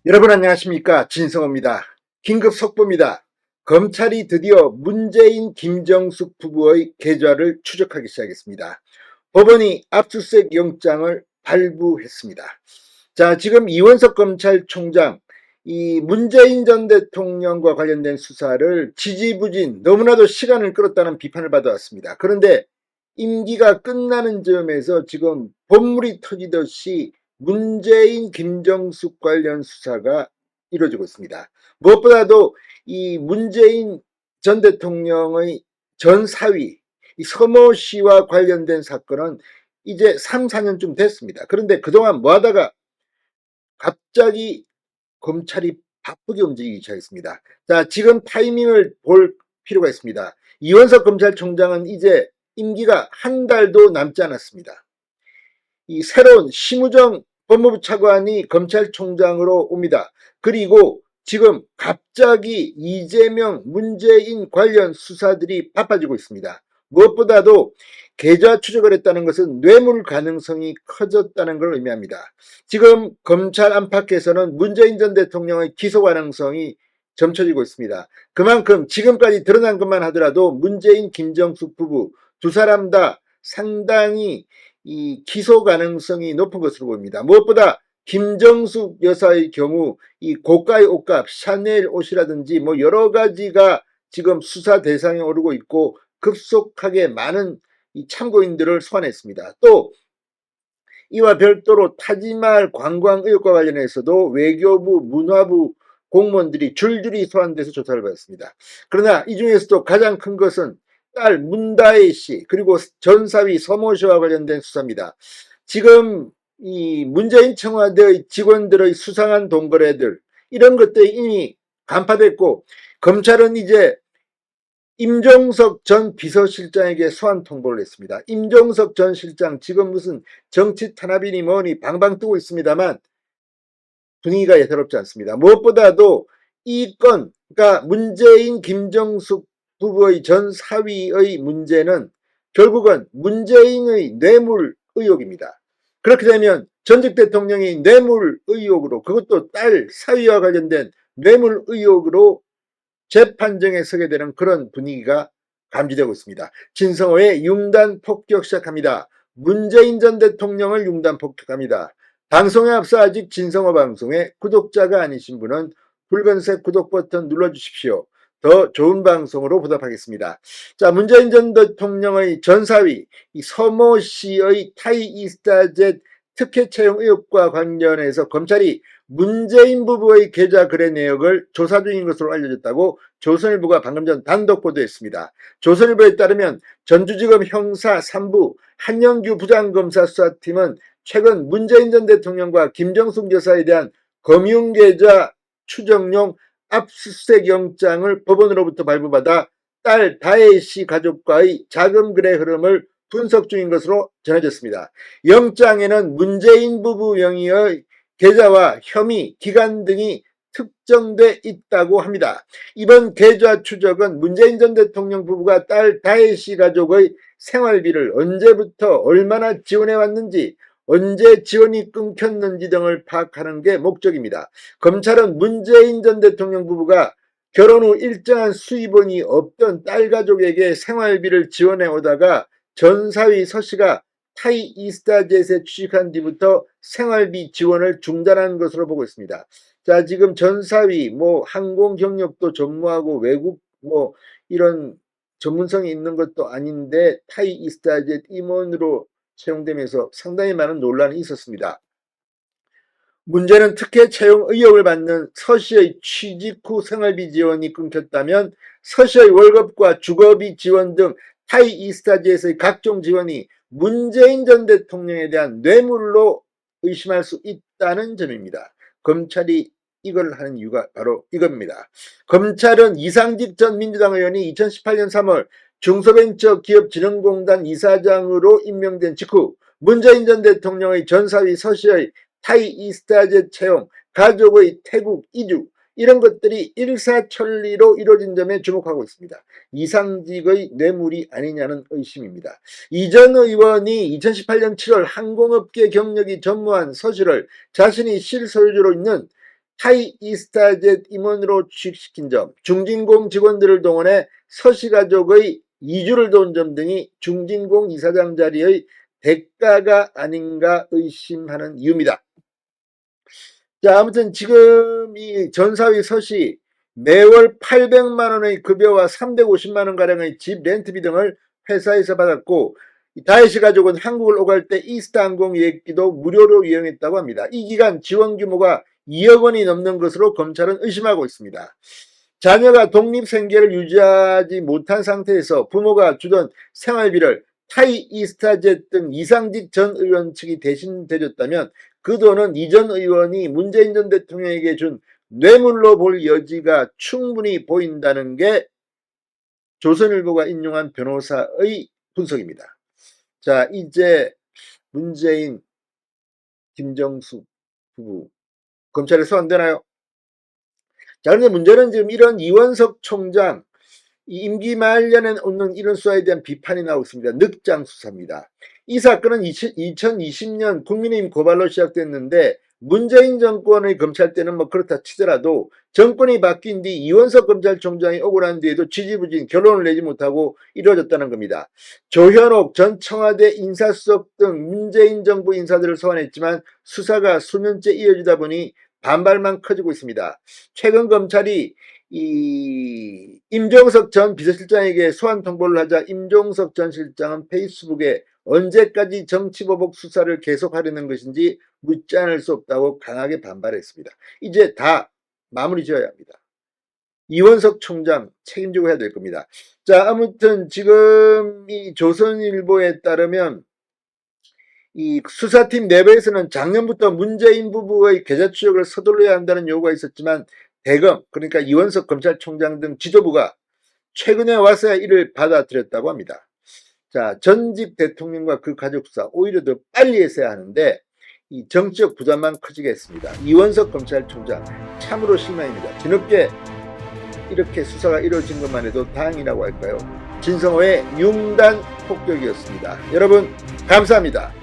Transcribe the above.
여러분 안녕하십니까? 진성호입니다. 긴급 속보입니다. 검찰이 드디어 문재인 김정숙 부부의 계좌를 추적하기 시작했습니다. 법원이 압수수색 영장을 발부했습니다. 자, 지금 이원석 검찰총장 이 문재인 전 대통령과 관련된 수사를 지지부진 너무나도 시간을 끌었다는 비판을 받아왔습니다. 그런데 임기가 끝나는 점에서 지금 본물이 터지듯이 문재인 김정숙 관련 수사가 이루어지고 있습니다. 무엇보다도 이 문재인 전 대통령의 전 사위 이 서모 씨와 관련된 사건은 이제 3, 4년쯤 됐습니다. 그런데 그동안 뭐 하다가 갑자기 검찰이 바쁘게 움직이기 시작했습니다. 자, 지금 타이밍을 볼 필요가 있습니다. 이원석 검찰총장은 이제 임기가 한 달도 남지 않았습니다. 이 새로운 심우정 법무부 차관이 검찰총장으로 옵니다. 그리고 지금 갑자기 이재명, 문재인 관련 수사들이 바빠지고 있습니다. 무엇보다도 계좌 추적을 했다는 것은 뇌물 가능성이 커졌다는 걸 의미합니다. 지금 검찰 안팎에서는 문재인 전 대통령의 기소 가능성이 점쳐지고 있습니다. 그만큼 지금까지 드러난 것만 하더라도 문재인, 김정숙 부부 두 사람 다 상당히 이 기소 가능성이 높은 것으로 보입니다. 무엇보다 김정숙 여사의 경우 이 고가의 옷값, 샤넬 옷이라든지 뭐 여러 가지가 지금 수사 대상에 오르고 있고 급속하게 많은 이 참고인들을 소환했습니다. 또 이와 별도로 타지말 관광 의혹과 관련해서도 외교부, 문화부 공무원들이 줄줄이 소환돼서 조사를 받았습니다. 그러나 이 중에서도 가장 큰 것은 딸 문다혜 씨 그리고 전 사위 서모 씨와 관련된 수사입니다. 지금 이 문재인 청와대의 직원들의 수상한 돈 거래들 이런 것들이 이미 간파됐고 검찰은 이제 임종석 전 비서실장에게 소환 통보를 했습니다. 임종석 전 실장 지금 무슨 정치 탄압이니 뭐니 방방 뜨고 있습니다만 분위기가 예사롭지 않습니다. 무엇보다도 이 건, 그러니까 문재인 김정숙 부부의 전 사위의 문제는 결국은 문재인의 뇌물 의혹입니다. 그렇게 되면 전직 대통령이 뇌물 의혹으로 그것도 딸 사위와 관련된 뇌물 의혹으로 재판정에 서게 되는 그런 분위기가 감지되고 있습니다. 진성호의 융단 폭격 시작합니다. 문재인 전 대통령을 융단 폭격합니다. 방송에 앞서 아직 진성호 방송에 구독자가 아니신 분은 붉은색 구독 버튼 눌러주십시오. 더 좋은 방송으로 보답하겠습니다. 자, 문재인 전 대통령의 전사위 이 서모 씨의 타이이스타젯 특혜 채용 의혹과 관련해서 검찰이 문재인 부부의 계좌 거래 내역을 조사 중인 것으로 알려졌다고 조선일보가 방금 전 단독 보도했습니다. 조선일보에 따르면 전주지검 형사 3부 한영규 부장검사 수사팀은 최근 문재인 전 대통령과 김정숙 여사에 대한 금융계좌 추정용 압수수색 영장을 법원으로부터 발부받아 딸 다혜 씨 가족과의 자금 거래 흐름을 분석 중인 것으로 전해졌습니다. 영장에는 문재인 부부 명의의 계좌와 혐의, 기간 등이 특정돼 있다고 합니다. 이번 계좌 추적은 문재인 전 대통령 부부가 딸 다혜 씨 가족의 생활비를 언제부터 얼마나 지원해 왔는지, 언제 지원이 끊겼는지 등을 파악하는 게 목적입니다. 검찰은 문재인 전 대통령 부부가 결혼 후 일정한 수입원이 없던 딸 가족에게 생활비를 지원해 오다가 전사위 서 씨가 타이이스타젯에 취직한 뒤부터 생활비 지원을 중단한 것으로 보고 있습니다. 자, 지금 전사위 뭐 항공 경력도 전무하고 외국 뭐 이런 전문성이 있는 것도 아닌데 타이이스타젯 임원으로 채용되면서 상당히 많은 논란이 있었습니다. 문제는 특혜 채용 의혹을 받는 서 씨의 취직 후 생활비 지원이 끊겼다면 서 씨의 월급과 주거비 지원 등 타이이스타젯의 각종 지원이 문재인 전 대통령에 대한 뇌물로 의심할 수 있다는 점입니다. 검찰이 이걸 하는 이유가 바로 이겁니다. 검찰은 이상직 전 민주당 의원이 2018년 3월 중소벤처기업진흥공단 이사장으로 임명된 직후 문재인 전 대통령의 전사위 서 씨의 타이이스타젯 채용, 가족의 태국 이주 이런 것들이 일사천리로 이루어진 점에 주목하고 있습니다. 이상직의 뇌물이 아니냐는 의심입니다. 이 전 의원이 2018년 7월 항공업계 경력이 전무한 서씨를 자신이 실소유주로 있는 타이 이스타젯 임원으로 취직시킨 점, 중진공 직원들을 동원해 서씨 가족의 이주를 도운 점 등이 중진공 이사장 자리의 대가가 아닌가 의심하는 이유입니다. 자, 아무튼 지금 이 전사위 서씨 매월 800만 원의 급여와 350만 원 가량의 집 렌트비 등을 회사에서 받았고, 다혜씨 가족은 한국을 오갈 때 이스타항공 예기도 무료로 이용했다고 합니다. 이 기간 지원 규모가 2억 원이 넘는 것으로 검찰은 의심하고 있습니다. 자녀가 독립생계를 유지하지 못한 상태에서 부모가 주던 생활비를 타이 이스타젯 등 이상직 전 의원 측이 대신 대줬다면 그 돈은 이 전 의원이 문재인 전 대통령에게 준 뇌물로 볼 여지가 충분히 보인다는 게 조선일보가 인용한 변호사의 분석입니다. 자, 이제 문재인, 김정숙 부부 검찰에 소환되나요? 자, 그런데 문제는 지금 이런 이원석 총장 임기 말년에 오는 이런 수사에 대한 비판이 나오고 있습니다. 늑장 수사입니다. 이 사건은 2020년 국민의힘 고발로 시작됐는데 문재인 정권의 검찰 때는 뭐 그렇다 치더라도 정권이 바뀐 뒤 이원석 검찰총장이 오고 난 뒤에도 지지부진 결론을 내지 못하고 이루어졌다는 겁니다. 조현옥 전 청와대 인사수석 등 문재인 정부 인사들을 소환했지만 수사가 수년째 이어지다 보니 반발만 커지고 있습니다. 최근 검찰이 이 임종석 전 비서실장에게 소환 통보를 하자 임종석 전 실장은 페이스북에 언제까지 정치보복 수사를 계속하려는 것인지 묻지 않을 수 없다고 강하게 반발했습니다. 이제 다 마무리 지어야 합니다. 이원석 총장 책임지고 해야 될 겁니다. 자, 아무튼 지금 이 조선일보에 따르면 이 수사팀 내부에서는 작년부터 문재인 부부의 계좌 추적을 서둘러야 한다는 요구가 있었지만 대검, 그러니까 이원석 검찰총장 등 지도부가 최근에 와서야 이를 받아들였다고 합니다. 자, 전직 대통령과 그 가족 수사 오히려 더 빨리 했어야 하는데 이 정치적 부담만 커지겠습니다. 이원석 검찰총장 참으로 실망입니다. 뒤늦게 이렇게 수사가 이루어진 것만 해도 다행이라고 할까요? 진성호의 융단 폭격이었습니다. 여러분 감사합니다.